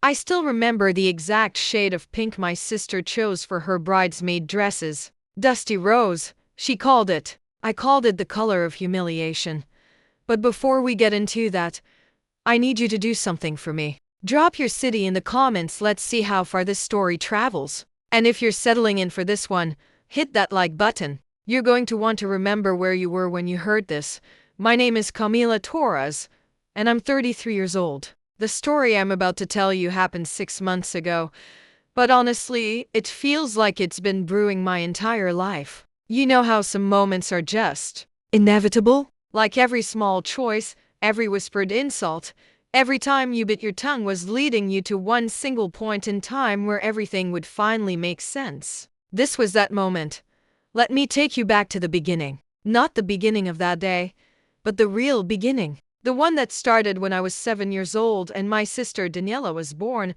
I still remember the exact shade of pink my sister chose for her bridesmaid dresses. Dusty rose, she called it. I called it the color of humiliation. But before we get into that, I need you to do something for me. Drop your city in the comments, let's see how far this story travels. And if you're settling in for this one, hit that like button. You're going to want to remember where you were when you heard this. My name is Camila Torres, and I'm 33 years old. The story I'm about to tell you happened 6 months ago, but honestly, it feels like it's been brewing my entire life. You know how some moments are just inevitable? Like every small choice, every whispered insult, every time you bit your tongue was leading you to one single point in time where everything would finally make sense. This was that moment. Let me take you back to the beginning. Not the beginning of that day, but the real beginning. The one that started when I was 7 years old and my sister Daniela was born.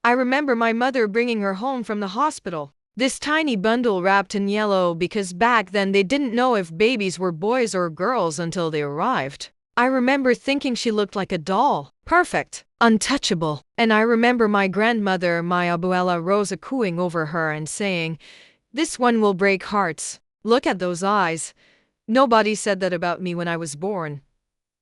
I remember my mother bringing her home from the hospital. This tiny bundle wrapped in yellow because back then they didn't know if babies were boys or girls until they arrived. I remember thinking she looked like a doll. Perfect. Untouchable. And I remember my grandmother, my abuela Rosa, cooing over her and saying, "This one will break hearts. Look at those eyes." Nobody said that about me when I was born.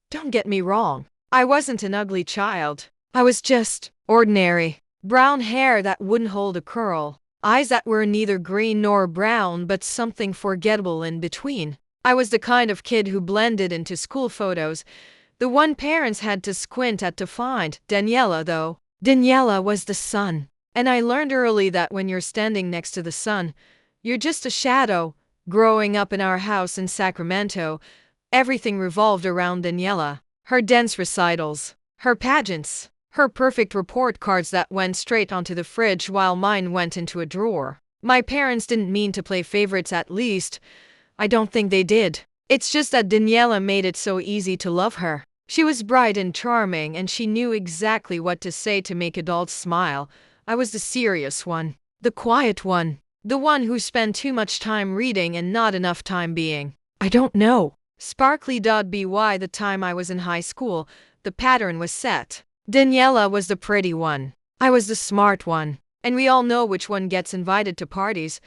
Don't get me wrong. I wasn't an ugly child. I was just ordinary. Brown hair that wouldn't hold a curl. Eyes that were neither green nor brown but something forgettable in between. I was the kind of kid who blended into school photos. The one parents had to squint at to find. Daniela, though. Daniela was the sun. And I learned early that when you're standing next to the sun, you're just a shadow. Growing up in our house in Sacramento, everything revolved around Daniela. Her dance recitals, her pageants, her perfect report cards that went straight onto the fridge while mine went into a drawer. My parents didn't mean to play favorites, at least. I don't think they did. It's just that Daniela made it so easy to love her. She was bright and charming, and she knew exactly what to say to make adults smile. I was the serious one, the quiet one, the one who spent too much time reading and not enough time being, I don't know, sparkly. By the time I was in high school, the pattern was set. Daniela was the pretty one. I was the smart one. And we all know which one gets invited to parties.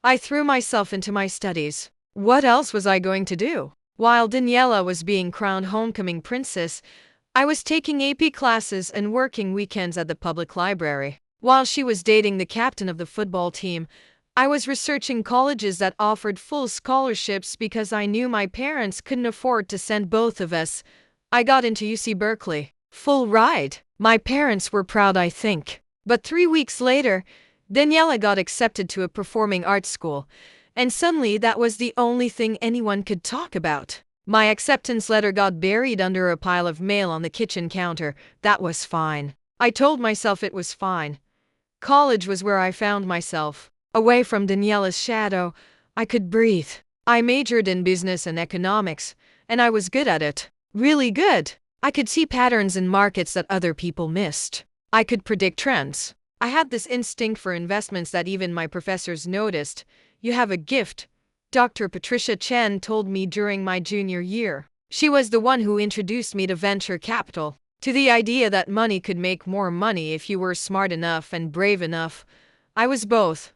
I threw myself into my studies. What else was I going to do? While Daniela was being crowned homecoming princess, I was taking AP classes and working weekends at the public library. While she was dating the captain of the football team, I was researching colleges that offered full scholarships because I knew my parents couldn't afford to send both of us. I got into UC Berkeley. Full ride. My parents were proud, I think. But 3 weeks later, Daniela got accepted to a performing arts school. And suddenly that was the only thing anyone could talk about. My acceptance letter got buried under a pile of mail on the kitchen counter. That was fine. I told myself it was fine. College was where I found myself. Away from Daniela's shadow, I could breathe. I majored in business and economics, and I was good at it. Really good. I could see patterns in markets that other people missed. I could predict trends. I had this instinct for investments that even my professors noticed. You have a gift, Dr. Patricia Chen told me during my junior year. She was the one who introduced me to venture capital, to the idea that money could make more money if you were smart enough and brave enough. I was both.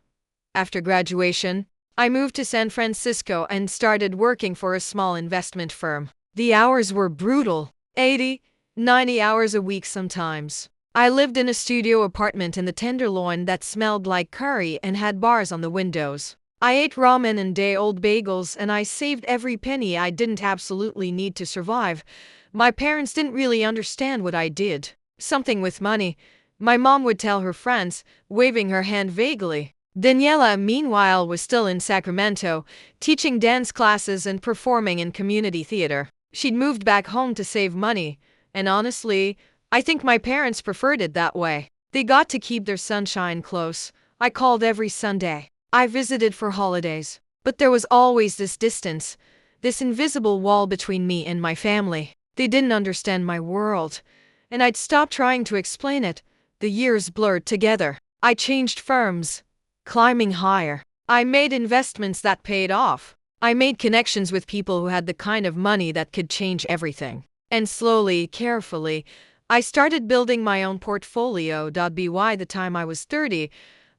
After graduation, I moved to San Francisco and started working for a small investment firm. The hours were brutal, 80, 90 hours a week sometimes. I lived in a studio apartment in the Tenderloin that smelled like curry and had bars on the windows. I ate ramen and day-old bagels, and I saved every penny I didn't absolutely need to survive. My parents didn't really understand what I did. Something with money, my mom would tell her friends, waving her hand vaguely. Daniela, meanwhile, was still in Sacramento, teaching dance classes and performing in community theater. She'd moved back home to save money, and honestly, I think my parents preferred it that way. They got to keep their sunshine close. I called every Sunday. I visited for holidays. But there was always this distance, this invisible wall between me and my family. They didn't understand my world, and I'd stopped trying to explain it. The years blurred together. I changed firms, climbing higher. I made investments that paid off. I made connections with people who had the kind of money that could change everything. And slowly, carefully, I started building my own portfolio. By the time I was 30,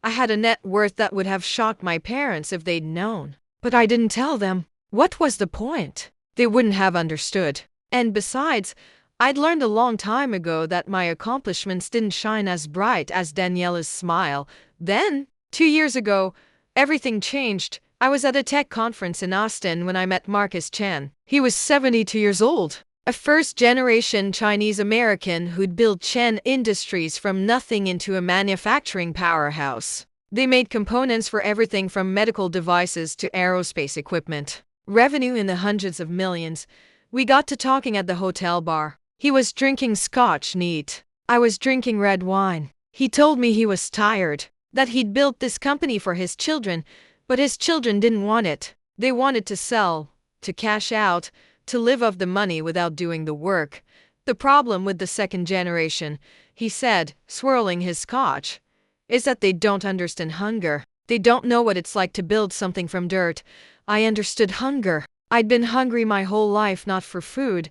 I had a net worth that would have shocked my parents if they'd known. But I didn't tell them. What was the point? They wouldn't have understood. And besides, I'd learned a long time ago that my accomplishments didn't shine as bright as Daniela's smile. Then, 2 years ago, everything changed. I was at a tech conference in Austin when I met Marcus Chen. He was 72 years old, a first-generation Chinese-American who'd built Chen Industries from nothing into a manufacturing powerhouse. They made components for everything from medical devices to aerospace equipment. Revenue in the hundreds of millions. We got to talking at the hotel bar. He was drinking scotch neat. I was drinking red wine. He told me he was tired, that he'd built this company for his children, but his children didn't want it. They wanted to sell, to cash out, to live off the money without doing the work. The problem with the second generation, he said, swirling his scotch, is that they don't understand hunger. They don't know what it's like to build something from dirt. I understood hunger. I'd been hungry my whole life, not for food,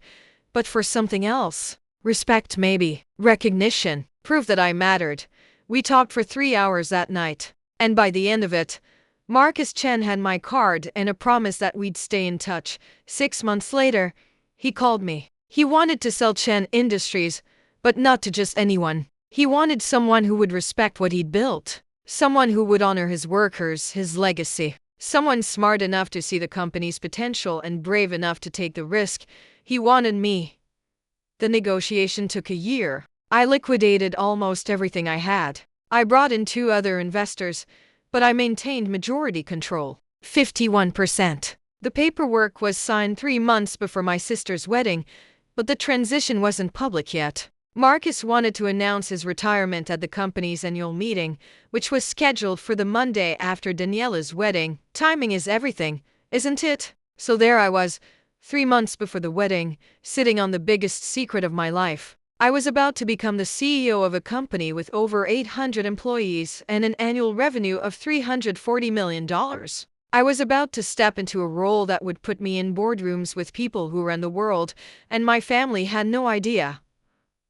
but for something else. Respect, maybe. Recognition. Proof that I mattered. We talked for 3 hours that night. And by the end of it, Marcus Chen had my card and a promise that we'd stay in touch. 6 months later, he called me. He wanted to sell Chen Industries, but not to just anyone. He wanted someone who would respect what he'd built. Someone who would honor his workers, his legacy. Someone smart enough to see the company's potential and brave enough to take the risk. He wanted me. The negotiation took a year. I liquidated almost everything I had. I brought in 2 other investors, but I maintained majority control. 51%. The paperwork was signed 3 months before my sister's wedding, but the transition wasn't public yet. Marcus wanted to announce his retirement at the company's annual meeting, which was scheduled for the Monday after Daniela's wedding. Timing is everything, isn't it? So there I was, 3 months before the wedding, sitting on the biggest secret of my life. I was about to become the CEO of a company with over 800 employees and an annual revenue of $340 million. I was about to step into a role that would put me in boardrooms with people who ran the world, and my family had no idea.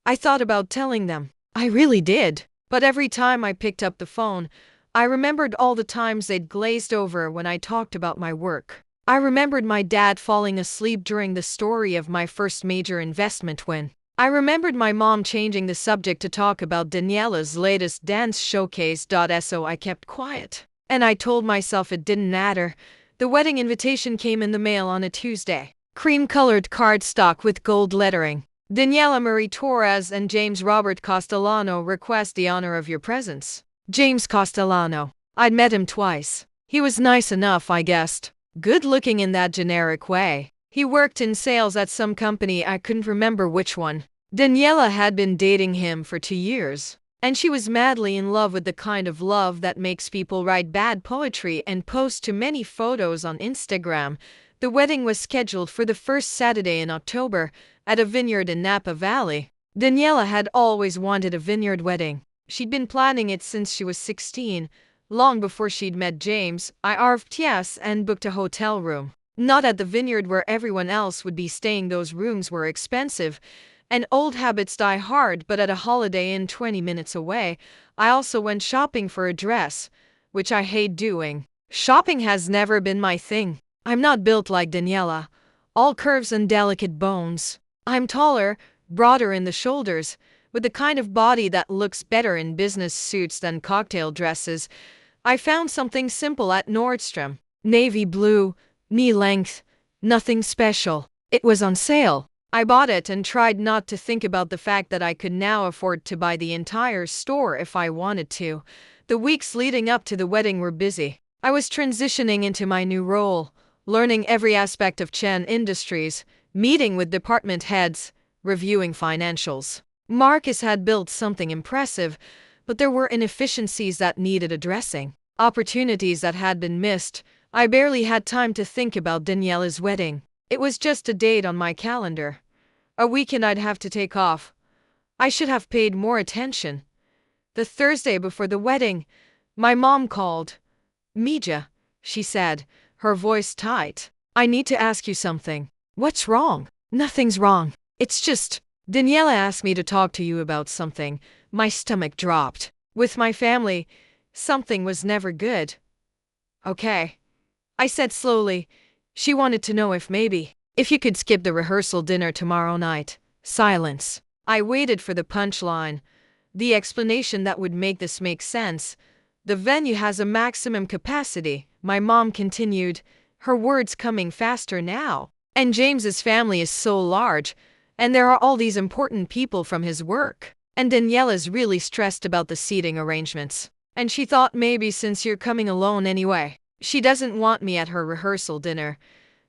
I thought about telling them. I really did. But every time I picked up the phone, I remembered all the times they'd glazed over when I talked about my work. I remembered my dad falling asleep during the story of my first major investment win. I remembered my mom changing the subject to talk about Daniela's latest dance showcase. So I kept quiet. And I told myself it didn't matter. The wedding invitation came in the mail on a Tuesday. Cream-colored cardstock with gold lettering. Daniela Marie Torres and James Robert Castellano request the honor of your presence. James Castellano. I'd met him twice. He was nice enough, I guessed. Good-looking in that generic way. He worked in sales at some company, I couldn't remember which one. Daniela had been dating him for 2 years. And she was madly in love with the kind of love that makes people write bad poetry and post too many photos on Instagram. The wedding was scheduled for the first Saturday in October at a vineyard in Napa Valley. Daniela had always wanted a vineyard wedding. She'd been planning it since she was 16, long before she'd met James. I arved yes and booked a hotel room. Not at the vineyard where everyone else would be staying, those rooms were expensive, and old habits die hard, but at a Holiday Inn 20 minutes away. I also went shopping for a dress, which I hate doing. Shopping has never been my thing. I'm not built like Daniela, all curves and delicate bones. I'm taller, broader in the shoulders, with the kind of body that looks better in business suits than cocktail dresses. I found something simple at Nordstrom. Navy blue, knee length, nothing special. It was on sale. I bought it and tried not to think about the fact that I could now afford to buy the entire store if I wanted to. The weeks leading up to the wedding were busy. I was transitioning into my new role, learning every aspect of Chen Industries, meeting with department heads, reviewing financials. Marcus had built something impressive, but there were inefficiencies that needed addressing, opportunities that had been missed. I barely had time to think about Daniela's wedding. It was just a date on my calendar. A weekend I'd have to take off. I should have paid more attention. The Thursday before the wedding, my mom called. "Mija," she said, her voice tight. "I need to ask you something." "What's wrong?" "Nothing's wrong. It's just, Daniela asked me to talk to you about something. My stomach dropped. With my family, something was never good. Okay, I said slowly. She wanted to know if you could skip the rehearsal dinner tomorrow night. Silence. I waited for the punchline, the explanation that would make this make sense. The venue has a maximum capacity, my mom continued, her words coming faster now. And James's family is so large, and there are all these important people from his work. And Daniela's really stressed about the seating arrangements. And she thought maybe since you're coming alone anyway, she doesn't want me at her rehearsal dinner.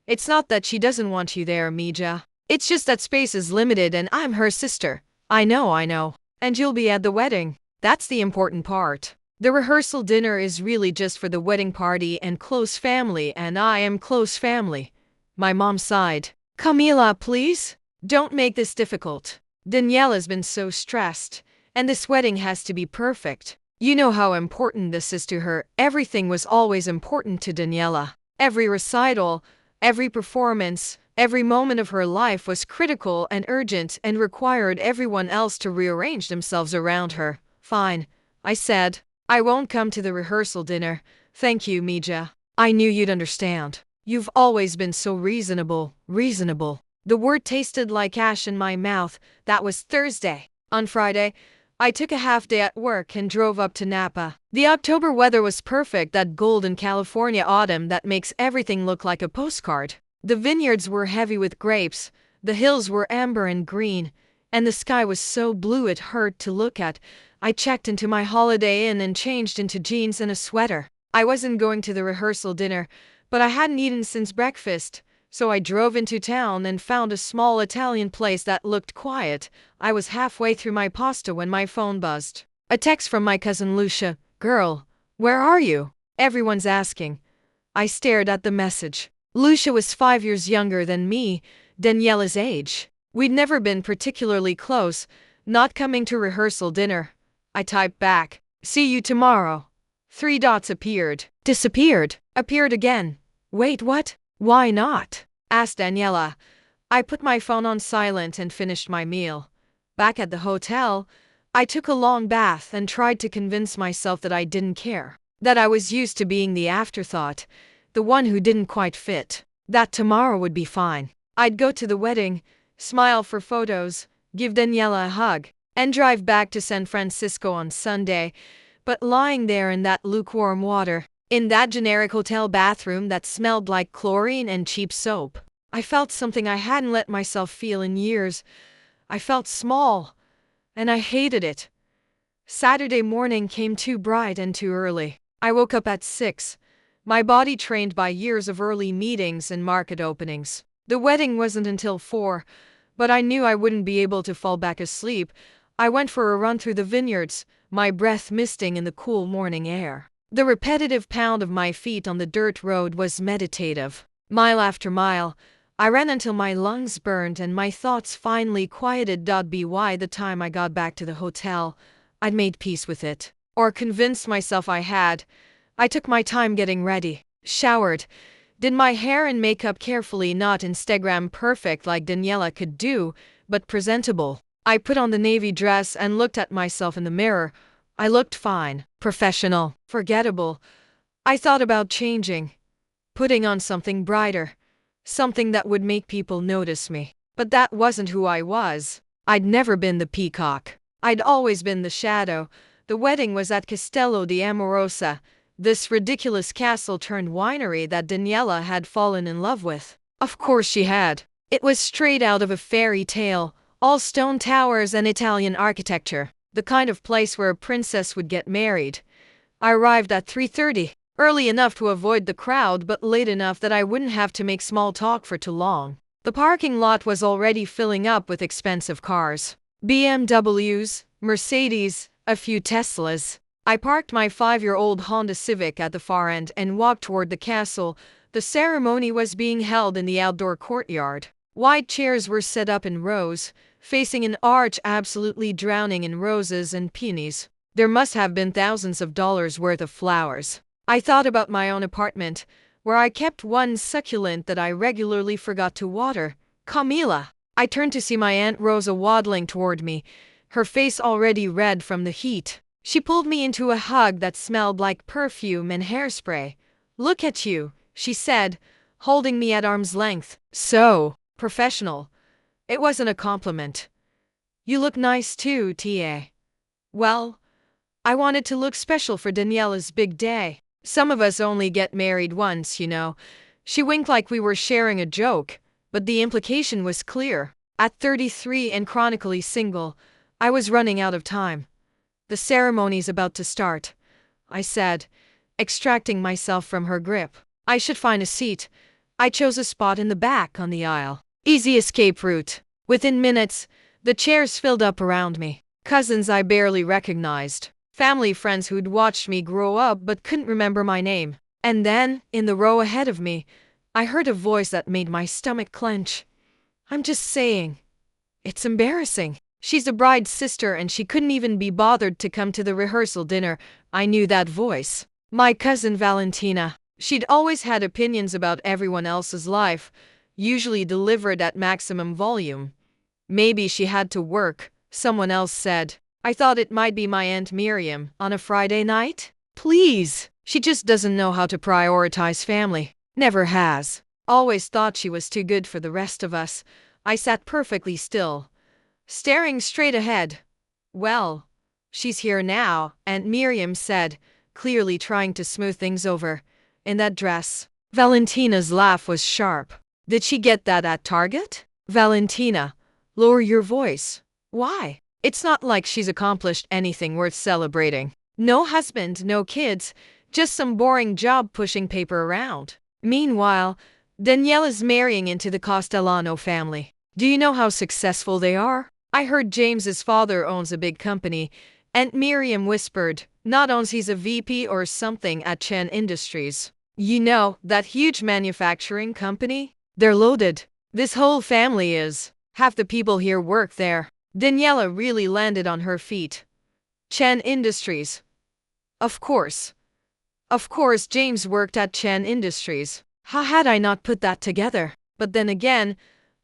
It's not that she doesn't want you there, Mija. It's just that space is limited and I'm her sister. I know. And you'll be at the wedding. That's the important part. The rehearsal dinner is really just for the wedding party and close family, and I am close family. My mom sighed. Camila, please? Don't make this difficult. Daniela's been so stressed, and this wedding has to be perfect. You know how important this is to her. Everything was always important to Daniela. Every recital, every performance, every moment of her life was critical and urgent and required everyone else to rearrange themselves around her. Fine, I said. I won't come to the rehearsal dinner. Thank you, Mija. I knew you'd understand. You've always been so reasonable. The word tasted like ash in my mouth. That was Thursday. On Friday, I took a half day at work and drove up to Napa. The October weather was perfect, that golden California autumn that makes everything look like a postcard. The vineyards were heavy with grapes, the hills were amber and green, and the sky was so blue it hurt to look at. I checked into my Holiday Inn and changed into jeans and a sweater. I wasn't going to the rehearsal dinner, but I hadn't eaten since breakfast, so I drove into town and found a small Italian place that looked quiet. I was halfway through my pasta when my phone buzzed. A text from my cousin Lucia. Girl, where are you? Everyone's asking. I stared at the message. Lucia was 5 years younger than me, Daniela's age. We'd never been particularly close, not coming to rehearsal dinner. I typed back, see you tomorrow. 3 dots appeared, disappeared, appeared again. Wait, what? Why not? Asked Daniela. I put my phone on silent and finished my meal. Back at the hotel, I took a long bath and tried to convince myself that I didn't care, that I was used to being the afterthought, the one who didn't quite fit, that tomorrow would be fine. I'd go to the wedding, smile for photos, give Daniela a hug, and drive back to San Francisco on Sunday. But lying there in that lukewarm water, in that generic hotel bathroom that smelled like chlorine and cheap soap, I felt something I hadn't let myself feel in years. I felt small, and I hated it. Saturday morning came too bright and too early. I woke up at 6, my body trained by years of early meetings and market openings. The wedding wasn't until 4, but I knew I wouldn't be able to fall back asleep. I went for a run through the vineyards, my breath misting in the cool morning air. The repetitive pound of my feet on the dirt road was meditative. Mile after mile, I ran until my lungs burned and my thoughts finally quieted. By the time I got back to the hotel, I'd made peace with it. Or convinced myself I had. I took my time getting ready, showered, did my hair and makeup carefully, not Instagram perfect like Daniela could do, but presentable. I put on the navy dress and looked at myself in the mirror. I looked fine, professional, forgettable. I thought about changing, putting on something brighter, something that would make people notice me. But that wasn't who I was. I'd never been the peacock. I'd always been the shadow. The wedding was at Castello di Amorosa, this ridiculous castle-turned-winery that Daniela had fallen in love with. Of course she had. It was straight out of a fairy tale, all stone towers and Italian architecture, the kind of place where a princess would get married. I arrived at 3:30, early enough to avoid the crowd but late enough that I wouldn't have to make small talk for too long. The parking lot was already filling up with expensive cars. BMWs, Mercedes, a few Teslas. I parked my 5-year-old Honda Civic at the far end and walked toward the castle. The ceremony was being held in the outdoor courtyard. Wide chairs were set up in rows, facing an arch absolutely drowning in roses and peonies. There must have been thousands of dollars worth of flowers. I thought about my own apartment, where I kept one succulent that I regularly forgot to water. Camila, I turned to see my Aunt Rosa waddling toward me, her face already red from the heat. She pulled me into a hug that smelled like perfume and hairspray. "Look at you," she said, holding me at arm's length. "So professional." It wasn't a compliment. "You look nice too, T.A." Well, I wanted to look special for Daniela's big day. Some of us only get married once, you know. She winked like we were sharing a joke, but the implication was clear. At 33 and chronically single, I was running out of time. "The ceremony's about to start," I said, extracting myself from her grip. I should find a seat. I chose a spot in the back on the aisle. Easy escape route. Within minutes, the chairs filled up around me. Cousins I barely recognized. Family friends who'd watched me grow up but couldn't remember my name. And then, in the row ahead of me, I heard a voice that made my stomach clench. "I'm just saying. It's embarrassing. She's the bride's sister and she couldn't even be bothered to come to the rehearsal dinner." I knew that voice. My cousin Valentina. She'd always had opinions about everyone else's life, usually delivered at maximum volume. Maybe she had to work, someone else said. I thought it might be my Aunt Miriam on a Friday night. Please, she just doesn't know how to prioritize family. Never has. Always thought she was too good for the rest of us. I sat perfectly still, staring straight ahead. "Well, she's here now," Aunt Miriam said, clearly trying to smooth things over. "In that dress." Valentina's laugh was sharp. "Did she get that at Target?" "Valentina, lower your voice." "Why? It's not like she's accomplished anything worth celebrating. No husband, no kids, just some boring job pushing paper around." Meanwhile, Daniela's marrying into the Castellano family. "Do you know how successful they are?" "I heard James's father owns a big company," Aunt Miriam whispered. "Not owns, he's a VP or something at Chen Industries. You know, that huge manufacturing company? They're loaded. This whole family is. Half the people here work there." Daniela really landed on her feet. Chen Industries. Of course. Of course James worked at Chen Industries. How had I not put that together? But then again,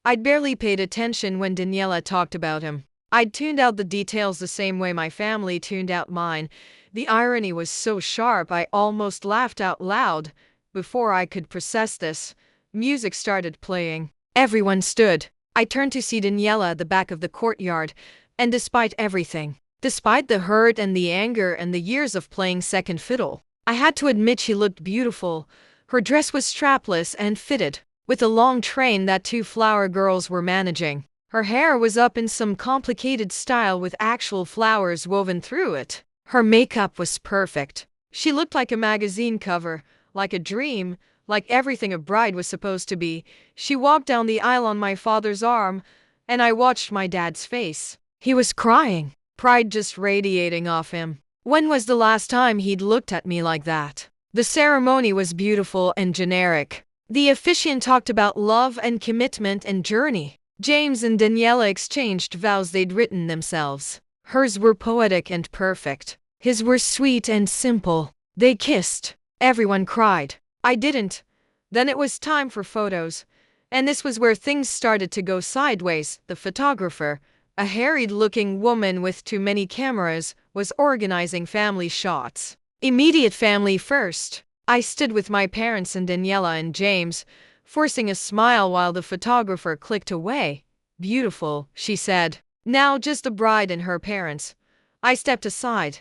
I'd barely paid attention when Daniela talked about him. I'd tuned out the details the same way my family tuned out mine. The irony was so sharp I almost laughed out loud. Before I could process this, music started playing. Everyone stood. I turned to see Daniela at the back of the courtyard, and despite everything, despite the hurt and the anger and the years of playing second fiddle, I had to admit she looked beautiful. Her dress was strapless and fitted, with a long train that two flower girls were managing. Her hair was up in some complicated style with actual flowers woven through it. Her makeup was perfect. She looked like a magazine cover, like a dream, like everything a bride was supposed to be. She walked down the aisle on my father's arm, and I watched my dad's face. He was crying, pride just radiating off him. When was the last time he'd looked at me like that? The ceremony was beautiful and generic. The officiant talked about love and commitment and journey. James and Daniela exchanged vows they'd written themselves. Hers were poetic and perfect. His were sweet and simple. They kissed. Everyone cried. I didn't. Then it was time for photos. And this was where things started to go sideways. The photographer, a harried-looking woman with too many cameras, was organizing family shots. Immediate family first. I stood with my parents and Daniela and James, forcing a smile while the photographer clicked away. "Beautiful," she said. Now just the bride and her parents. I stepped aside.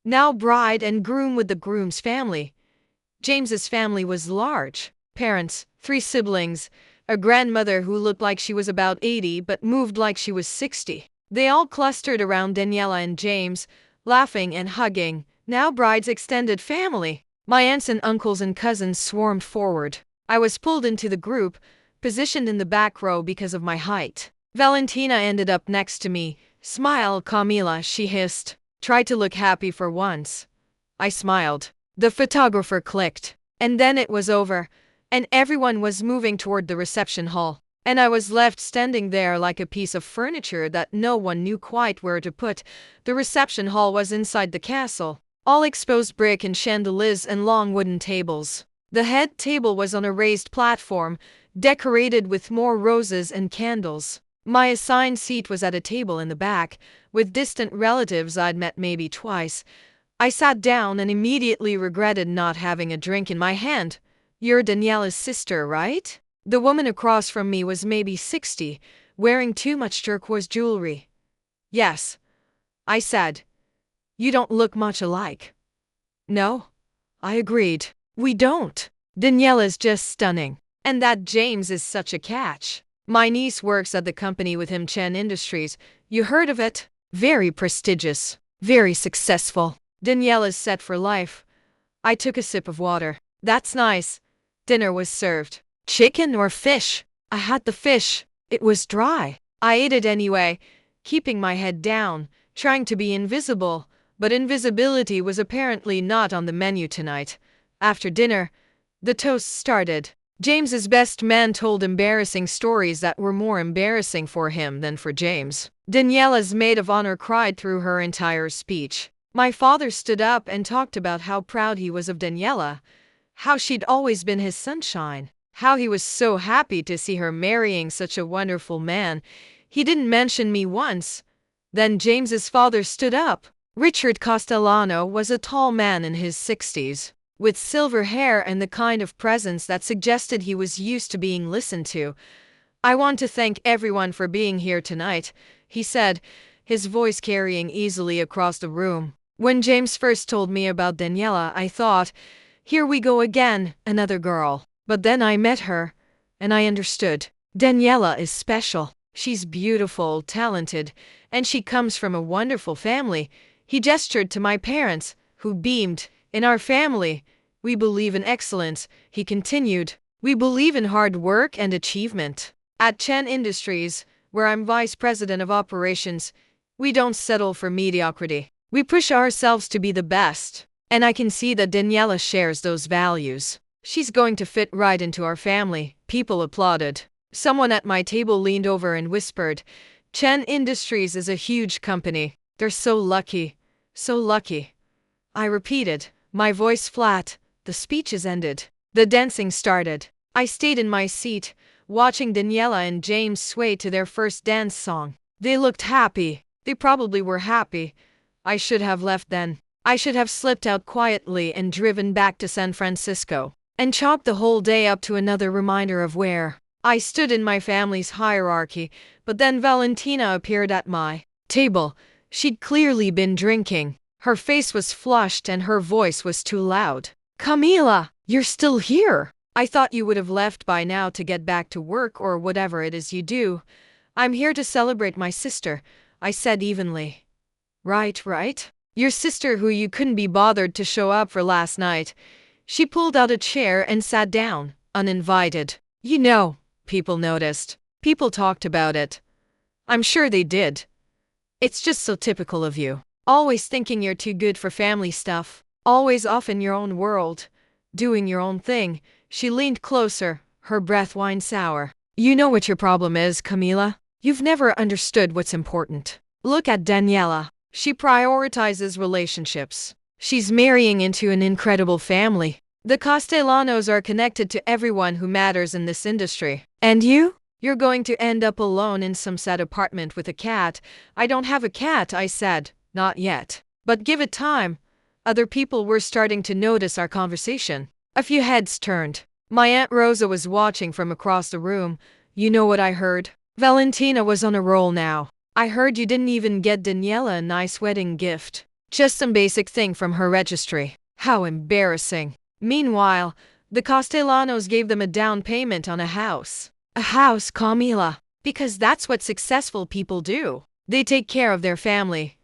Now bride and groom with the groom's family. James's family was large. Parents, 3 siblings, a grandmother who looked like she was about 80 but moved like she was 60. They all clustered around Daniela and James, laughing and hugging. Now bride's extended family. My aunts and uncles and cousins swarmed forward. I was pulled into the group, positioned in the back row because of my height. Valentina ended up next to me. "Smile, Camila," she hissed. "Try to look happy for once." I smiled. The photographer clicked. And then it was over, and everyone was moving toward the reception hall. And I was left standing there like a piece of furniture that no one knew quite where to put. The reception hall was inside the castle. All exposed brick and chandeliers and long wooden tables. The head table was on a raised platform, decorated with more roses and candles. My assigned seat was at a table in the back, with distant relatives I'd met maybe twice. I sat down and immediately regretted not having a drink in my hand. "You're Daniela's sister, right?" The woman across from me was maybe 60, wearing too much turquoise jewelry. "Yes," I said. "You don't look much alike." "No," I agreed. "We don't. Daniela's just stunning. And that James is such a catch. My niece works at the company with him, Chen Industries. You heard of it? Very prestigious. Very successful. Daniela's set for life." I took a sip of water. "That's nice." Dinner was served. "Chicken or fish?" I had the fish. It was dry. I ate it anyway, keeping my head down, trying to be invisible, but invisibility was apparently not on the menu tonight. After dinner, the toast started. James's best man told embarrassing stories that were more embarrassing for him than for James. Daniela's maid of honor cried through her entire speech. My father stood up and talked about how proud he was of Daniela, how she'd always been his sunshine, how he was so happy to see her marrying such a wonderful man. He didn't mention me once. Then James's father stood up. Richard Castellano was a tall man in his 60s, with silver hair and the kind of presence that suggested he was used to being listened to. "I want to thank everyone for being here tonight," he said, his voice carrying easily across the room. When James first told me about Daniela, I thought, here we go again, another girl. But then I met her, and I understood. Daniela is special. She's beautiful, talented, and she comes from a wonderful family. He gestured to my parents, who beamed. "In our family, we believe in excellence," he continued. "We believe in hard work and achievement. At Chen Industries, where I'm vice president of operations, we don't settle for mediocrity. We push ourselves to be the best." And I can see that Daniela shares those values. "She's going to fit right into our family." People applauded. Someone at my table leaned over and whispered, "Chen Industries is a huge company. They're so lucky. So lucky." I repeated, my voice flat. The speech is ended. The dancing started. I stayed in my seat, watching Daniela and James sway to their first dance song. They looked happy. They probably were happy. I should have left then. I should have slipped out quietly and driven back to San Francisco, and chalked the whole day up to another reminder of where I stood in my family's hierarchy. But then Valentina appeared at my table. She'd clearly been drinking. Her face was flushed and her voice was too loud. "Camila, you're still here? I thought you would have left by now to get back to work or whatever it is you do." "I'm here to celebrate my sister," I said evenly. Right. Your sister who you couldn't be bothered to show up for last night." She pulled out a chair and sat down, uninvited. "You know, people noticed. People talked about it. I'm sure they did. It's just so typical of you. Always thinking you're too good for family stuff. Always off in your own world, doing your own thing." She leaned closer, her breath wine sour. "You know what your problem is, Camila. You've never understood what's important. Look at Daniela. She prioritizes relationships. She's marrying into an incredible family. The Castellanos are connected to everyone who matters in this industry. And you're going to end up alone in some sad apartment with a cat." "I don't have a cat," I said. "Not yet. But give it time." Other people were starting to notice our conversation. A few heads turned. My Aunt Rosa was watching from across the room. "You know what I heard? Valentina was on a roll now. I heard you didn't even get Daniela a nice wedding gift. Just some basic thing from her registry. How embarrassing." Meanwhile, the Castellanos gave them a down payment on a house. "A house, Camila. Because that's what successful people do. They take care of their family."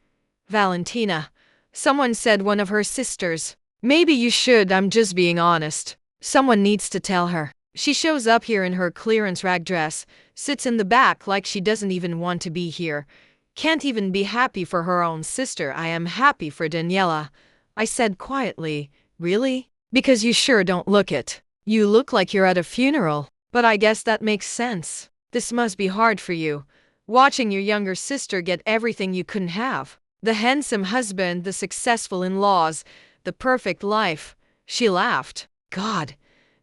"Valentina," someone said, one of her sisters. "Maybe you should, I'm just being honest. Someone needs to tell her. She shows up here in her clearance rag dress, sits in the back like she doesn't even want to be here. Can't even be happy for her own sister." "I am happy for Daniela," I said quietly. "Really? Because you sure don't look it. You look like you're at a funeral." "But I guess that makes sense. This must be hard for you, watching your younger sister get everything you couldn't have. The handsome husband, the successful in-laws, the perfect life." She laughed. "God,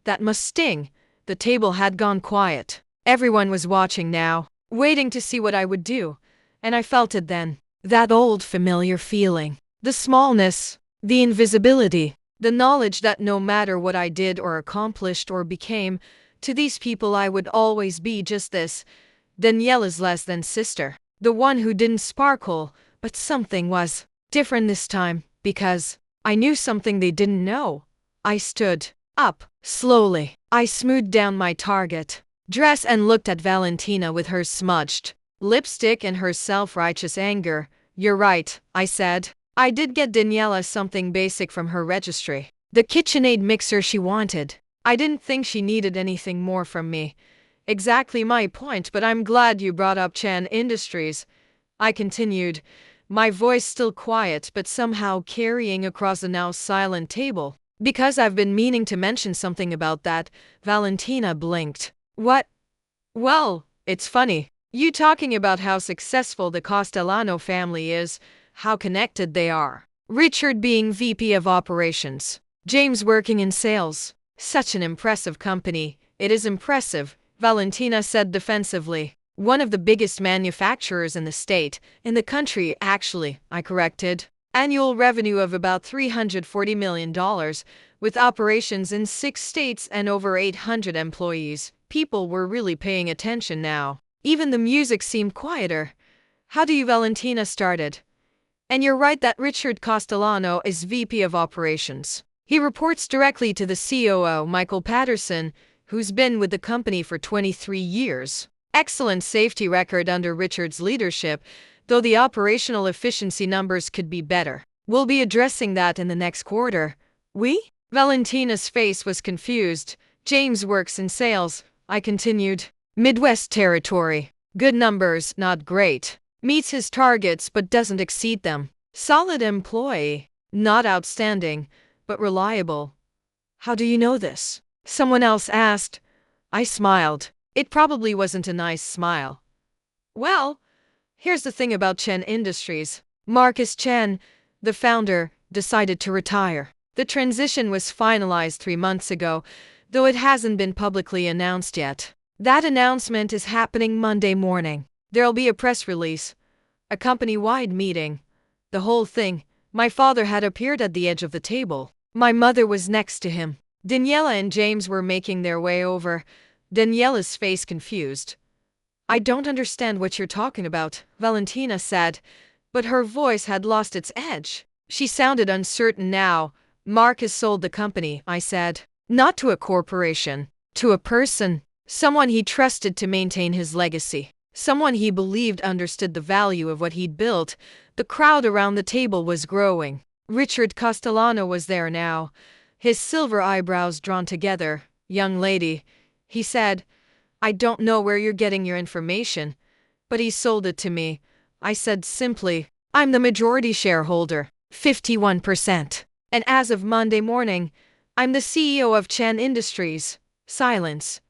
that must sting. The table had gone quiet. Everyone was watching now, waiting to see what I would do. And I felt it then. That old familiar feeling. The smallness, the invisibility, the knowledge that no matter what I did or accomplished or became, to these people I would always be just this, Daniela's less than sister. The one who didn't sparkle, but something was different this time, because I knew something they didn't know. I stood up, slowly. I smoothed down my target dress and looked at Valentina with her smudged lipstick and her self-righteous anger. "You're right," I said. "I did get Daniela something basic from her registry. The KitchenAid mixer she wanted. I didn't think she needed anything more from me." "Exactly my point, but I'm glad you brought up Chan Industries," I continued, my voice still quiet but somehow carrying across the now silent table. "Because I've been meaning to mention something about that." Valentina blinked. "What?" "Well, it's funny. You talking about how successful the Castellano family is, how connected they are. Richard being VP of operations. James working in sales. Such an impressive company." "It is impressive," Valentina said defensively. "One of the biggest manufacturers in the state, in the country actually," I corrected. "Annual revenue of about $340 million, with operations in 6 states and over 800 employees. People were really paying attention now. Even the music seemed quieter." "How do you?" Valentina started. "And you're right that Richard Castellano is VP of operations. He reports directly to the COO, Michael Patterson, who's been with the company for 23 years. Excellent safety record under Richard's leadership, though the operational efficiency numbers could be better. We'll be addressing that in the next quarter." "We?" Valentina's face was confused. "James works in sales," I continued. "Midwest territory. Good numbers, not great. Meets his targets but doesn't exceed them. Solid employee. Not outstanding, but reliable." "How do you know this?" someone else asked. I smiled. It probably wasn't a nice smile. "Well, here's the thing about Chen Industries. Marcus Chen, the founder, decided to retire. The transition was finalized 3 months ago, though it hasn't been publicly announced yet. That announcement is happening Monday morning. There'll be a press release, a company-wide meeting. The whole thing." My father had appeared at the edge of the table. My mother was next to him. Daniela and James were making their way over. Daniela's face confused. "I don't understand what you're talking about," Valentina said, but her voice had lost its edge. She sounded uncertain now. "Marcus sold the company," I said. "Not to a corporation. To a person. Someone he trusted to maintain his legacy. Someone he believed understood the value of what he'd built." The crowd around the table was growing. Richard Castellano was there now, his silver eyebrows drawn together. "Young lady," he said, "I don't know where you're getting your information, but he sold it to me." I said simply, "I'm the majority shareholder, 51%. And as of Monday morning, I'm the CEO of Chan Industries." Silence.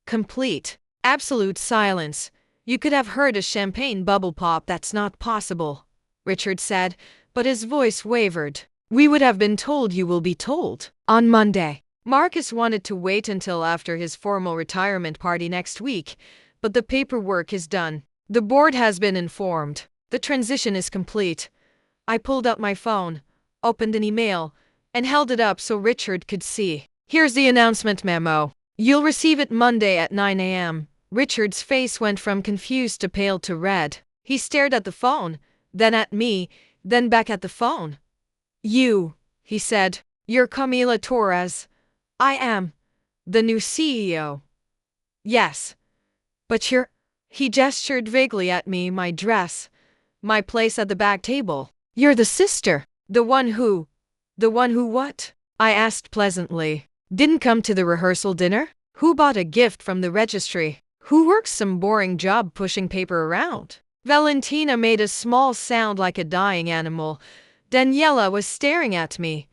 Complete. Absolute silence. You could have heard a champagne bubble pop. "That's not possible," Richard said, but his voice wavered. "We would have been told. You will be told on Monday." Marcus wanted to wait until after his formal retirement party next week, but the paperwork is done. The board has been informed. The transition is complete. I pulled out my phone, opened an email, and held it up so Richard could see. "Here's the announcement memo. You'll receive it Monday at 9 a.m. Richard's face went from confused to pale to red. He stared at the phone, then at me, then back at the phone. "You," he said. "You're Camila Torres." "I am. The new CEO." "Yes. But you're—" He gestured vaguely at me. "My dress. My place at the back table. You're the sister. The one who—" "The one who what?" I asked pleasantly. "Didn't come to the rehearsal dinner? Who bought a gift from the registry? Who works some boring job pushing paper around?" Valentina made a small sound like a dying animal. Daniela was staring at me,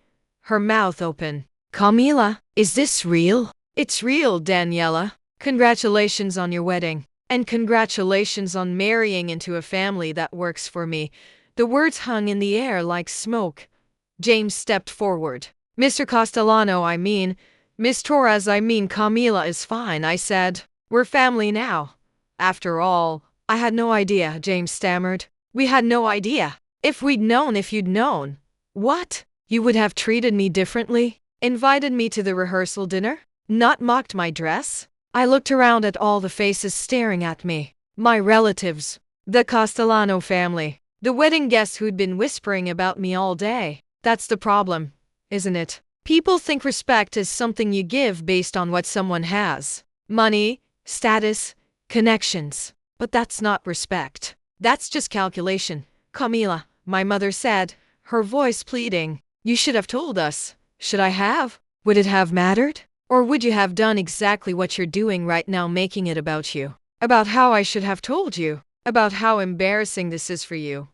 her mouth open. "Camila, is this real?" "It's real, Daniela. Congratulations on your wedding. And congratulations on marrying into a family that works for me." The words hung in the air like smoke. James stepped forward. "Mr. Castellano, I mean," Miss Torres, I mean Camila is fine, I said. We're family now. After all, I had no idea, James stammered. We had no idea. If we'd known, if you'd known. What? You would have treated me differently? Invited me to the rehearsal dinner? Not mocked my dress? I looked around at all the faces staring at me. My relatives. The Castellano family. The wedding guests who'd been whispering about me all day. That's the problem, isn't it? People think respect is something you give based on what someone has. Money, status, connections. But that's not respect. That's just calculation. Camila, my mother said, her voice pleading. You should have told us. Should I have? Would it have mattered? Or would you have done exactly what you're doing right now, making it about you? About how I should have told you? About how embarrassing this is for you?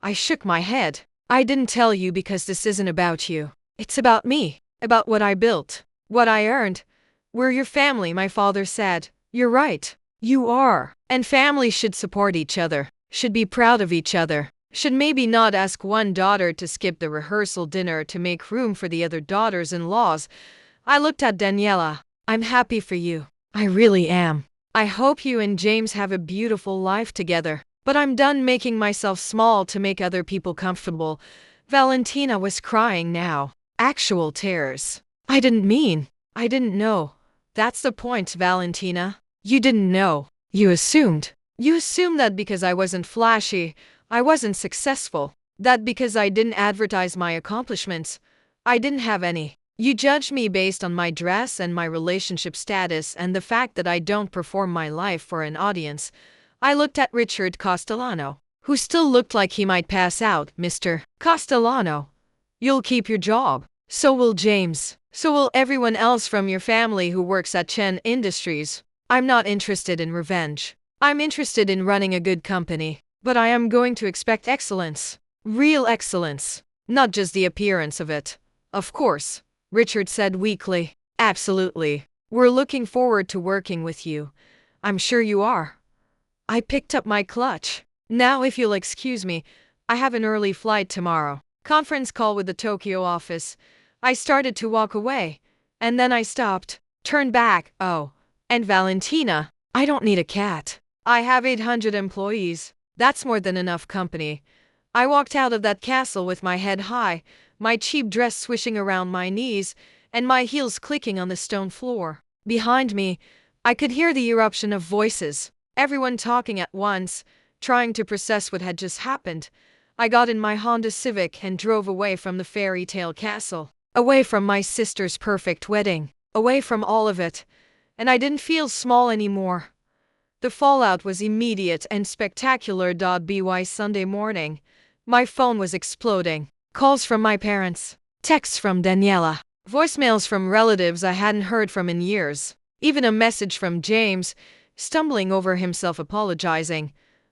I shook my head. I didn't tell you because this isn't about you. It's about me. About what I built. What I earned. We're your family, my father said. You're right. You are. And families should support each other. Should be proud of each other. Should maybe not ask one daughter to skip the rehearsal dinner to make room for the other daughters-in-laws. I looked at Daniela. I'm happy for you. I really am. I hope you and James have a beautiful life together. But I'm done making myself small to make other people comfortable. Valentina was crying now. Actual tears. I didn't know. That's the point, Valentina. You didn't know. You assumed. You assumed that because I wasn't flashy, I wasn't successful. That because I didn't advertise my accomplishments, I didn't have any. You judged me based on my dress and my relationship status and the fact that I don't perform my life for an audience. I looked at Richard Castellano, who still looked like he might pass out. Mr. Castellano, you'll keep your job. So will James. So will everyone else from your family who works at Chen Industries. I'm not interested in revenge. I'm interested in running a good company. But I am going to expect excellence. Real excellence. Not just the appearance of it. Of course, Richard said weakly. Absolutely. We're looking forward to working with you. I'm sure you are. I picked up my clutch. Now, if you'll excuse me, I have an early flight tomorrow. Conference call with the Tokyo office. I started to walk away. And then I stopped. Turned back. Oh. And Valentina, I don't need a cat. I have 800 employees. That's more than enough company. I walked out of that castle with my head high, my cheap dress swishing around my knees, and my heels clicking on the stone floor. Behind me, I could hear the eruption of voices, everyone talking at once, trying to process what had just happened. I got in my Honda Civic and drove away from the fairy tale castle, away from my sister's perfect wedding, away from all of it. And I didn't feel small anymore. The fallout was immediate and spectacular. By Sunday morning, my phone was exploding. Calls from my parents, texts from Daniela, voicemails from relatives I hadn't heard from in years, even a message from James, stumbling over himself apologizing.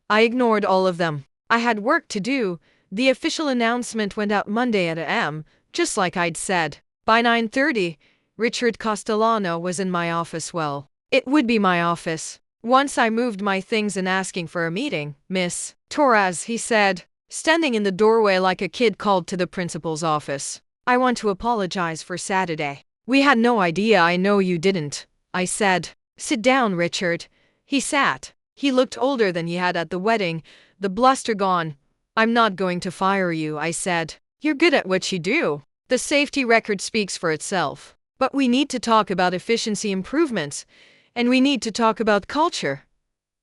I ignored all of them. I had work to do. The official announcement went out Monday at a.m., just like I'd said. By 9:30, Richard Castellano was in my office. Well, it would be my office. Once I moved my things and asking for a meeting. Miss Torres, he said, standing in the doorway like a kid called to the principal's office. I want to apologize for Saturday. We had no idea. I know you didn't. I said. Sit down, Richard. He sat. He looked older than he had at the wedding, the bluster gone. I'm not going to fire you, I said. You're good at what you do. The safety record speaks for itself. But we need to talk about efficiency improvements. And we need to talk about culture.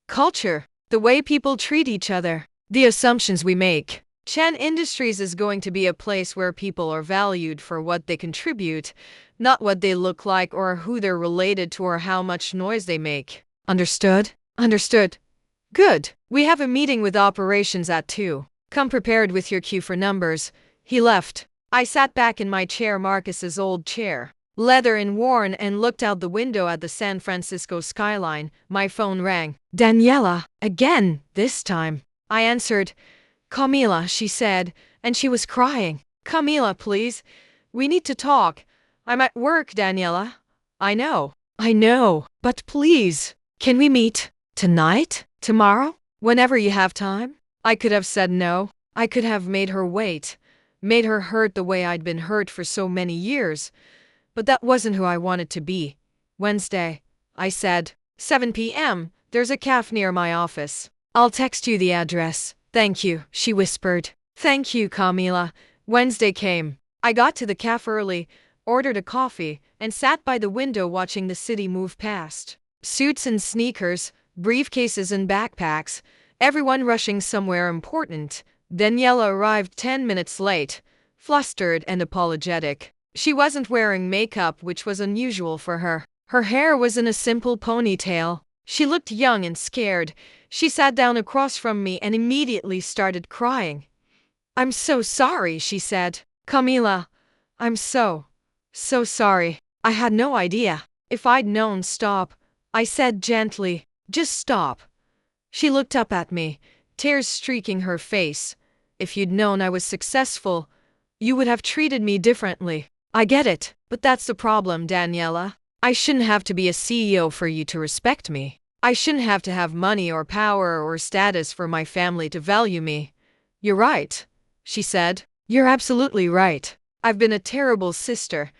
Culture. The way people treat each other. The assumptions we make. Chen Industries is going to be a place where people are valued for what they contribute, not what they look like or who they're related to or how much noise they make. Understood? Understood. Good. We have a meeting with operations at 2. Come prepared with your cue for numbers. He left. I sat back in my chair, Marcus's old chair, leather and worn, and looked out the window at the San Francisco skyline. My phone rang. Daniela, again, this time. I answered. Camila, she said, and she was crying. Camila, please. We need to talk. I'm at work, Daniela. I know, but please. Can we meet? Tonight? Tomorrow? Whenever you have time? I could have said no. I could have made her wait. Made her hurt the way I'd been hurt for so many years. but that wasn't who I wanted to be. Wednesday, I said. 7 p.m., there's a cafe near my office. I'll text you the address. Thank you, she whispered. Thank you, Camila. Wednesday came. I got to the cafe early, ordered a coffee, and sat by the window watching the city move past. Suits and sneakers, briefcases and backpacks, everyone rushing somewhere important. Daniela arrived 10 minutes late, flustered and apologetic. She wasn't wearing makeup, which was unusual for her. Her hair was in a simple ponytail. She looked young and scared. She sat down across from me and immediately started crying. I'm so sorry, she said. Camila, I'm so sorry. I had no idea. If I'd known, stop, I said gently. Just stop. She looked up at me, tears streaking her face. If you'd known I was successful, you would have treated me differently. I get it, but that's the problem, Daniela. I shouldn't have to be a CEO for you to respect me. I shouldn't have to have money or power or status for my family to value me. You're right, she said. You're absolutely right. I've been a terrible sister.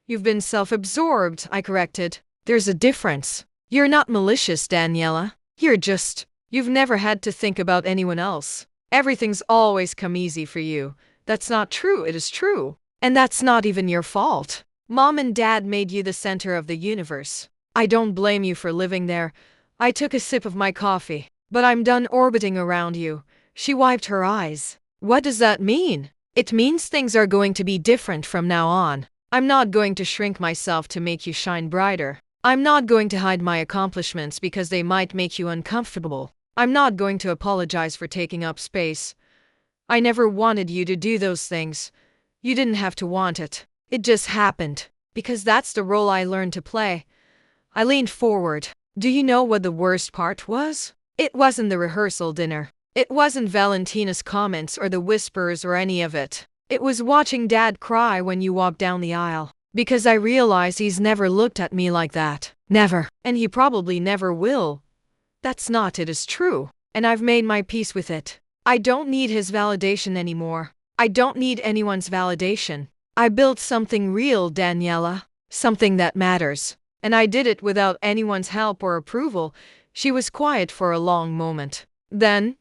You've been self-absorbed, I corrected. There's a difference. You're not malicious, Daniela. You've never had to think about anyone else. Everything's always come easy for you. That's not true, it is true. And that's not even your fault. Mom and Dad made you the center of the universe. I don't blame you for living there. I took a sip of my coffee. But I'm done orbiting around you. She wiped her eyes. What does that mean? It means things are going to be different from now on. I'm not going to shrink myself to make you shine brighter. I'm not going to hide my accomplishments because they might make you uncomfortable. I'm not going to apologize for taking up space. I never wanted you to do those things. You didn't have to want it. It just happened. Because that's the role I learned to play. I leaned forward. Do you know what the worst part was? It wasn't the rehearsal dinner. It wasn't Valentina's comments or the whispers or any of it. It was watching Dad cry when you walked down the aisle. Because I realized he's never looked at me like that. Never. And he probably never will. That's not it is true. And I've made my peace with it. I don't need his validation anymore. I don't need anyone's validation. I built something real, Daniela. Something that matters. And I did it without anyone's help or approval. She was quiet for a long moment. Then,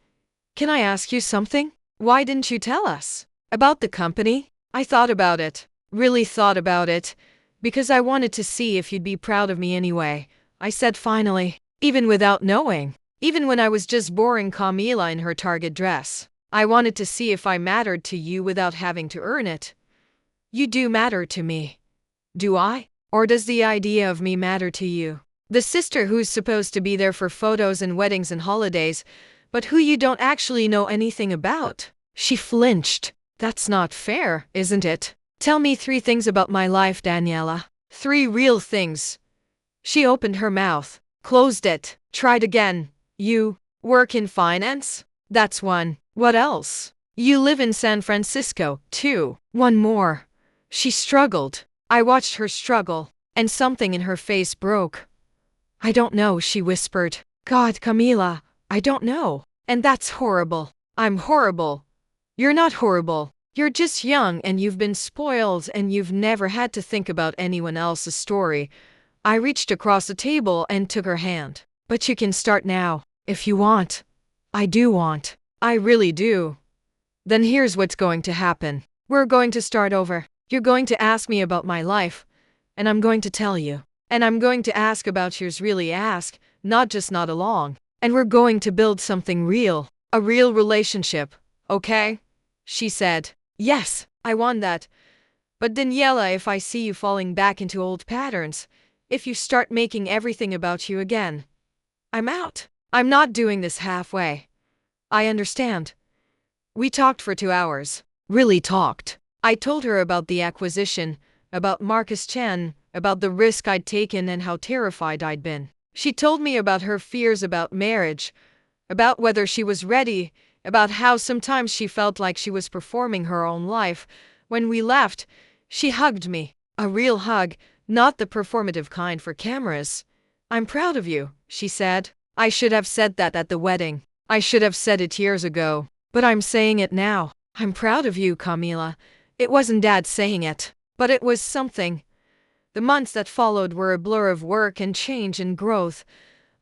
can I ask you something? Why didn't you tell us? About the company? I thought about it. Really thought about it. Because I wanted to see if you'd be proud of me anyway. I said finally. Even without knowing. Even when I was just boring Camila in her Target dress. I wanted to see if I mattered to you without having to earn it. You do matter to me. Do I? Or does the idea of me matter to you? The sister who's supposed to be there for photos and weddings and holidays, but who you don't actually know anything about. She flinched. That's not fair, isn't it? Tell me 3 things about my life, Daniela. 3 real things. She opened her mouth, closed it, tried again. You work in finance? That's 1. What else? You live in San Francisco, 2. 1 more. She struggled. I watched her struggle, and something in her face broke. I don't know, she whispered. God, Camila, I don't know. And that's horrible. I'm horrible. You're not horrible. You're just young and you've been spoiled and you've never had to think about anyone else's story. I reached across the table and took her hand. But you can start now, if you want. I do want. I really do. Then here's what's going to happen. We're going to start over. You're going to ask me about my life, and I'm going to tell you. And I'm going to ask about yours, really ask, not just nod along. And we're going to build something real, a real relationship, okay? She said. Yes, I want that. But Daniela, if I see you falling back into old patterns, if you start making everything about you again, I'm out. I'm not doing this halfway. I understand. We talked for 2 hours. Really talked. I told her about the acquisition, about Marcus Chen, about the risk I'd taken and how terrified I'd been. She told me about her fears about marriage, about whether she was ready, about how sometimes she felt like she was performing her own life. When we left, she hugged me. A real hug, not the performative kind for cameras. I'm proud of you, she said. I should have said that at the wedding. I should have said it years ago. But I'm saying it now. I'm proud of you, Camila. It wasn't Dad saying it, but it was something. The months that followed were a blur of work and change and growth.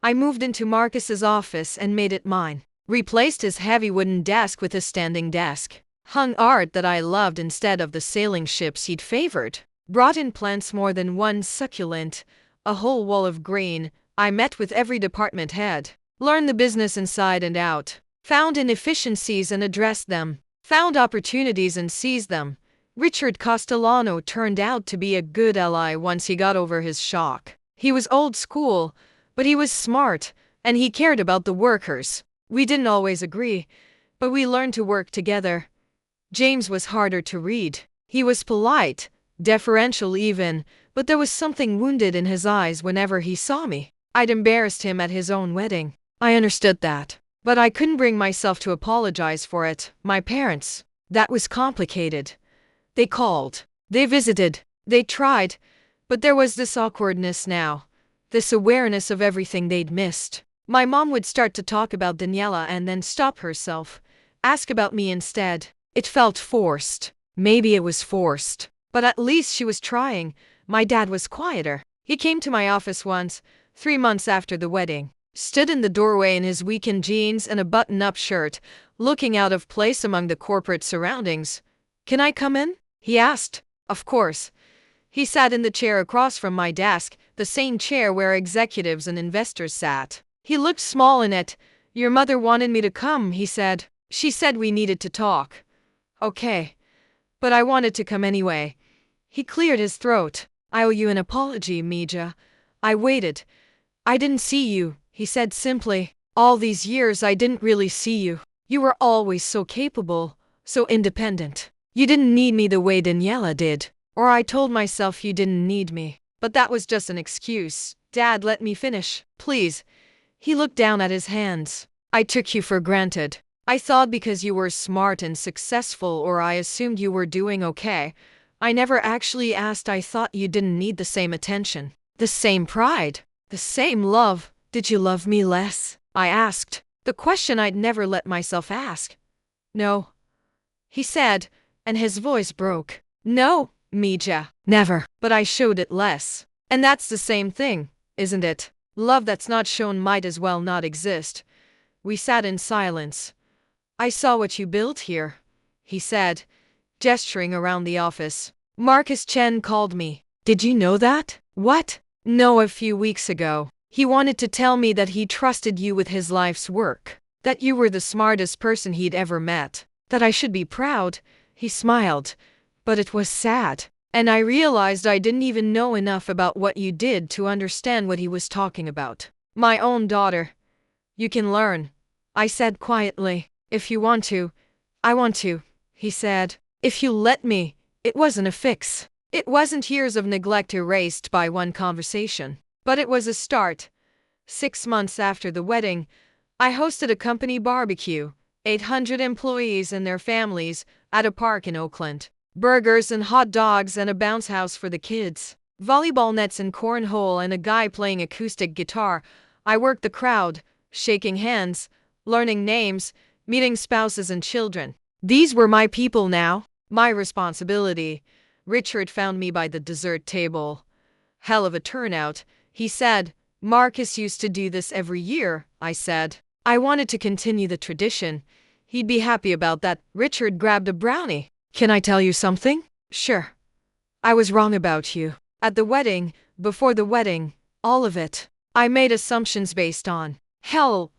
I moved into Marcus's office and made it mine. Replaced his heavy wooden desk with a standing desk. Hung art that I loved instead of the sailing ships he'd favored. Brought in plants more than one succulent. A whole wall of green. I met with every department head. Learned the business inside and out. Found inefficiencies and addressed them. Found opportunities and seized them. Richard Castellano turned out to be a good ally once he got over his shock. He was old school, but he was smart, and he cared about the workers. We didn't always agree, but we learned to work together. James was harder to read. He was polite, deferential even, but there was something wounded in his eyes whenever he saw me. I'd embarrassed him at his own wedding. I understood that, but I couldn't bring myself to apologize for it. My parents, that was complicated. They called, they visited, they tried, but there was this awkwardness now, this awareness of everything they'd missed. My mom would start to talk about Daniela and then stop herself, ask about me instead. It felt forced. Maybe it was forced, but at least she was trying. My dad was quieter. He came to my office once, 3 months after the wedding, stood in the doorway in his weekend jeans and a button-up shirt, looking out of place among the corporate surroundings. "Can I come in?" he asked. Of course. He sat in the chair across from my desk, the same chair where executives and investors sat. He looked small in it. "Your mother wanted me to come," he said. "She said we needed to talk." Okay. But I wanted to come anyway. He cleared his throat. "I owe you an apology, Mija. I waited. I didn't see you," he said simply. "All these years I didn't really see you. You were always so capable, so independent. You didn't need me the way Daniela did. Or I told myself you didn't need me. But that was just an excuse. Dad, let me finish, please." He looked down at his hands. "I took you for granted. I thought because you were smart and successful, or I assumed you were doing okay. I never actually asked. I thought you didn't need the same attention, the same pride, the same love. Did you love me less?" I asked. The question I'd never let myself ask. "No," he said, and his voice broke. "No, Mija, never. But I showed it less. And that's the same thing, isn't it? Love that's not shown might as well not exist." We sat in silence. "I saw what you built here," he said, gesturing around the office. "Marcus Chen called me. Did you know that?" "What?" "No, a few weeks ago. He wanted to tell me that he trusted you with his life's work, that you were the smartest person he'd ever met, that I should be proud." He smiled, but it was sad. "And I realized I didn't even know enough about what you did to understand what he was talking about. My own daughter. You can learn," I said quietly. "If you want to." "I want to," he said. "If you let me." It wasn't a fix. It wasn't years of neglect erased by one conversation. But it was a start. 6 months after the wedding, I hosted a company barbecue, 800 employees and their families, at a park in Oakland. Burgers and hot dogs and a bounce house for the kids. Volleyball nets and cornhole and a guy playing acoustic guitar. I worked the crowd, shaking hands, learning names, meeting spouses and children. These were my people now, my responsibility. Richard found me by the dessert table. "Hell of a turnout," he said. "Marcus used to do this every year," I said. I wanted to continue the tradition. He'd be happy about that. Richard grabbed a brownie. "Can I tell you something?" "Sure." "I was wrong about you. At the wedding, before the wedding, all of it. I made assumptions based on, hell,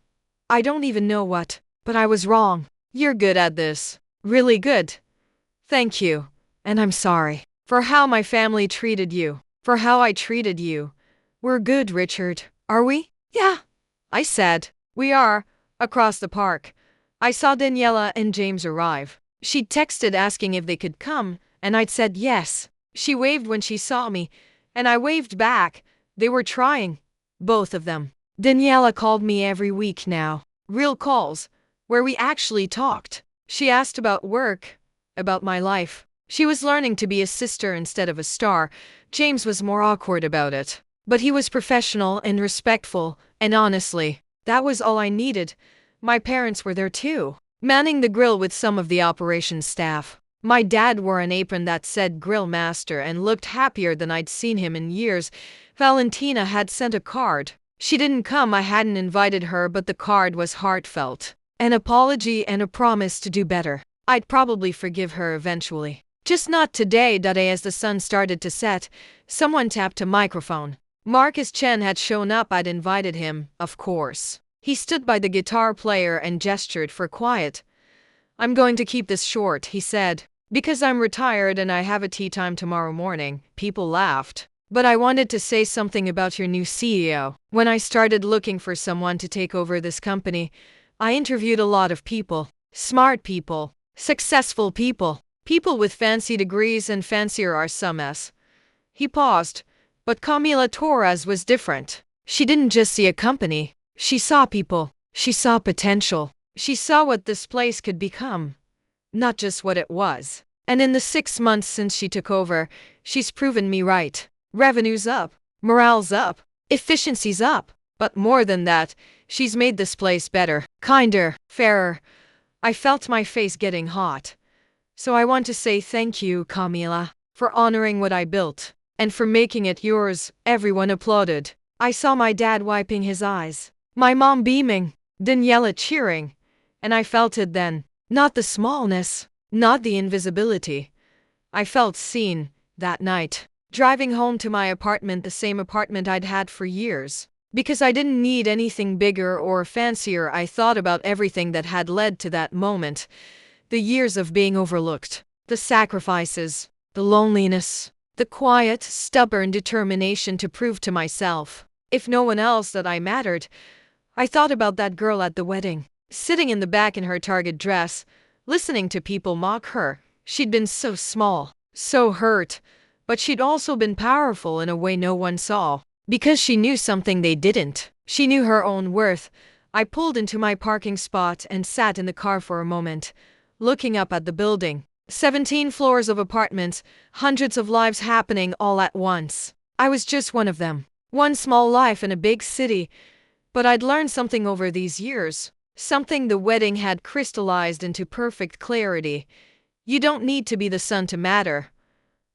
I don't even know what, but I was wrong. You're good at this. Really good. Thank you. And I'm sorry for how my family treated you, for how I treated you. We're good, Richard, are we?" "Yeah," I said. "We are." Across the park, I saw Daniela and James arrive. She'd texted asking if they could come, and I'd said yes. She waved when she saw me, and I waved back. They were trying, both of them. Daniela called me every week now. Real calls, where we actually talked. She asked about work, about my life. She was learning to be a sister instead of a star. James was more awkward about it. But he was professional and respectful, and honestly, that was all I needed. My parents were there too, manning the grill with some of the operations staff. My dad wore an apron that said Grill Master and looked happier than I'd seen him in years. Valentina had sent a card. She didn't come, I hadn't invited her, but the card was heartfelt. An apology and a promise to do better. I'd probably forgive her eventually. Just not today. As the sun started to set, someone tapped a microphone. Marcus Chen had shown up. I'd invited him, of course. He stood by the guitar player and gestured for quiet. "I'm going to keep this short," he said, "because I'm retired and I have a tea time tomorrow morning." People laughed. "But I wanted to say something about your new CEO. When I started looking for someone to take over this company, I interviewed a lot of people. Smart people, successful people, people with fancy degrees and fancier RSMs." He paused, but Camila Torres was different. She didn't just see a company. She saw people. She saw potential. She saw what this place could become, not just what it was. And in the 6 months since she took over, she's proven me right. Revenue's up, morale's up, efficiency's up. But more than that, she's made this place better, kinder, fairer. I felt my face getting hot. So I want to say thank you, Camila, for honoring what I built, and for making it yours. Everyone applauded. I saw my dad wiping his eyes, my mom beaming, Daniela cheering. And I felt it then. Not the smallness, not the invisibility. I felt seen that night, driving home to my apartment, the same apartment I'd had for years. Because I didn't need anything bigger or fancier. I thought about everything that had led to that moment. The years of being overlooked, the sacrifices, the loneliness, the quiet, stubborn determination to prove to myself, if no one else, that I mattered. I thought about that girl at the wedding, sitting in the back in her Target dress, listening to people mock her. She'd been so small, so hurt, but she'd also been powerful in a way no one saw. Because she knew something they didn't. She knew her own worth. I pulled into my parking spot and sat in the car for a moment, looking up at the building. 17 floors of apartments, hundreds of lives happening all at once. I was just one of them. One small life in a big city. But I'd learned something over these years. Something the wedding had crystallized into perfect clarity. You don't need to be the sun to matter.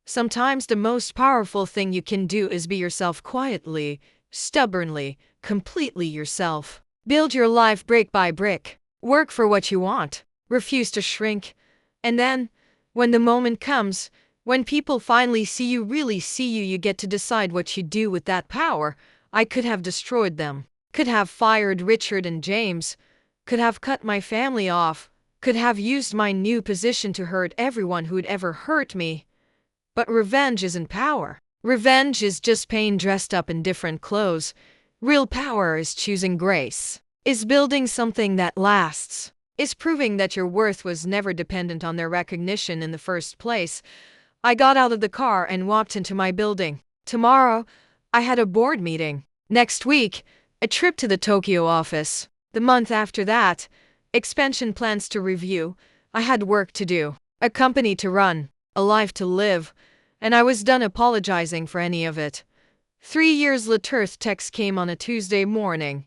Sometimes the most powerful thing you can do is be yourself, quietly, stubbornly, completely yourself. Build your life brick by brick. Work for what you want. Refuse to shrink. And then, when the moment comes, when people finally see you, really see you, you get to decide what you do with that power. I could have destroyed them. Could have fired Richard and James. Could have cut my family off. Could have used my new position to hurt everyone who'd ever hurt me. But revenge isn't power. Revenge is just pain dressed up in different clothes. Real power is choosing grace, is building something that lasts, is proving that your worth was never dependent on their recognition in the first place. I got out of the car and walked into my building. Tomorrow, I had a board meeting. Next week, a trip to the Tokyo office. The month after that, expansion plans to review. I had work to do, a company to run, a life to live, and I was done apologizing for any of it. 3 years later, text came on a Tuesday morning.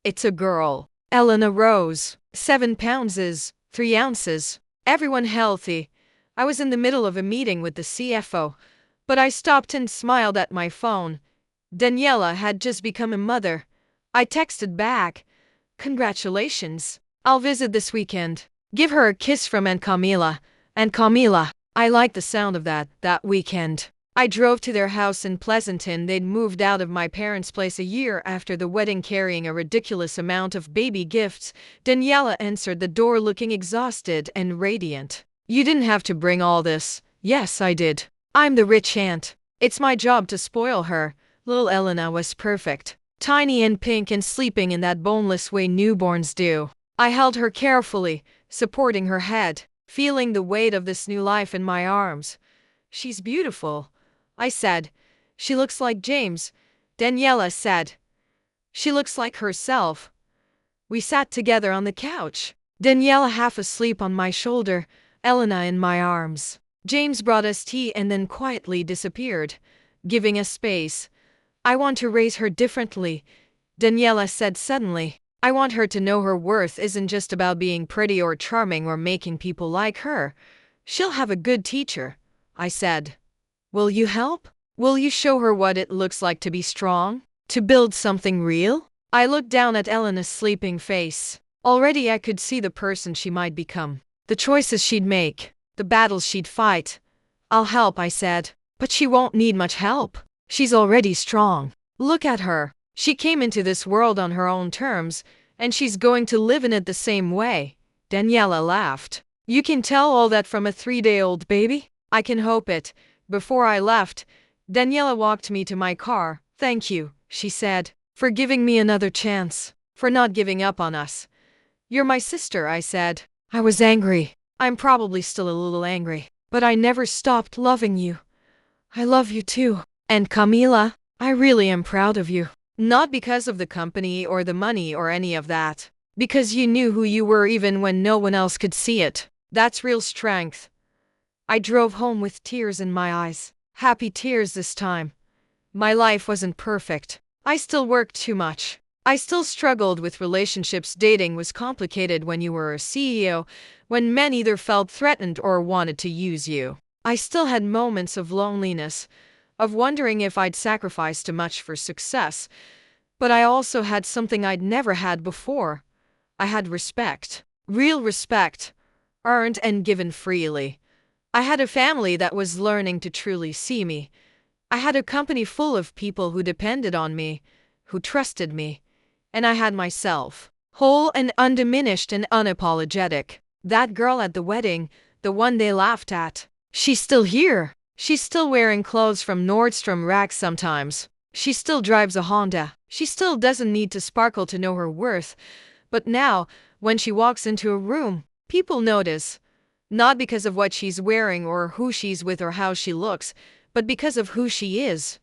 "It's a girl. Elena Rose. 7 pounds is 3 ounces. Everyone healthy." I was in the middle of a meeting with the CFO, but I stopped and smiled at my phone. Daniela had just become a mother. I texted back, "Congratulations. I'll visit this weekend. Give her a kiss from Aunt Camila." And Camila. I liked the sound of that weekend. I drove to their house in Pleasanton. They'd moved out of my parents' place a year after the wedding, carrying a ridiculous amount of baby gifts. Daniela answered the door looking exhausted and radiant. "You didn't have to bring all this." "Yes, I did. I'm the rich aunt. It's my job to spoil her." Little Elena was perfect. Tiny and pink and sleeping in that boneless way newborns do. I held her carefully, supporting her head, feeling the weight of this new life in my arms. "She's beautiful," I said. "She looks like James." Daniela said. "She looks like herself." We sat together on the couch. Daniela half asleep on my shoulder, Elena in my arms. James brought us tea and then quietly disappeared, giving us space. "I want to raise her differently," Daniela said suddenly. "I want her to know her worth isn't just about being pretty or charming or making people like her. She'll have a good teacher, I said. Will you help? Will you show her what it looks like to be strong? To build something real? I looked down at Elena's sleeping face. Already I could see the person she might become, the choices she'd make, the battles she'd fight. I'll help, I said. But she won't need much help. She's already strong. Look at her. She came into this world on her own terms, and she's going to live in it the same way. Daniela laughed. You can tell all that from a 3-day-old baby? I can hope it. Before I left, Daniela walked me to my car. Thank you, she said, for giving me another chance, for not giving up on us. You're my sister, I said. I was angry. I'm probably still a little angry, but I never stopped loving you. I love you too. And Camila, I really am proud of you. Not because of the company or the money or any of that. Because you knew who you were even when no one else could see it. That's real strength. I drove home with tears in my eyes. Happy tears this time. My life wasn't perfect. I still worked too much. I still struggled with relationships. Dating was complicated when you were a CEO, when men either felt threatened or wanted to use you. I still had moments of loneliness, of wondering if I'd sacrificed too much for success. But I also had something I'd never had before. I had respect. Real respect. Earned and given freely. I had a family that was learning to truly see me. I had a company full of people who depended on me, who trusted me. And I had myself. Whole and undiminished and unapologetic. That girl at the wedding, the one they laughed at. She's still here. She's still wearing clothes from Nordstrom Rack sometimes. She still drives a Honda. She still doesn't need to sparkle to know her worth. But now, when she walks into a room, people notice. Not because of what she's wearing or who she's with or how she looks, but because of who she is.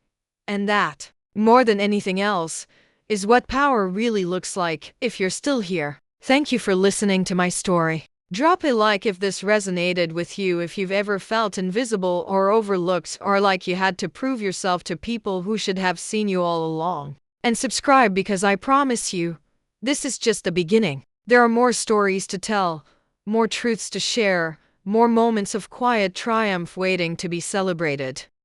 And that, more than anything else, is what power really looks like. If you're still here, thank you for listening to my story. Drop a like if this resonated with you, if you've ever felt invisible or overlooked or like you had to prove yourself to people who should have seen you all along. And subscribe because I promise you, this is just the beginning. There are more stories to tell, more truths to share, more moments of quiet triumph waiting to be celebrated.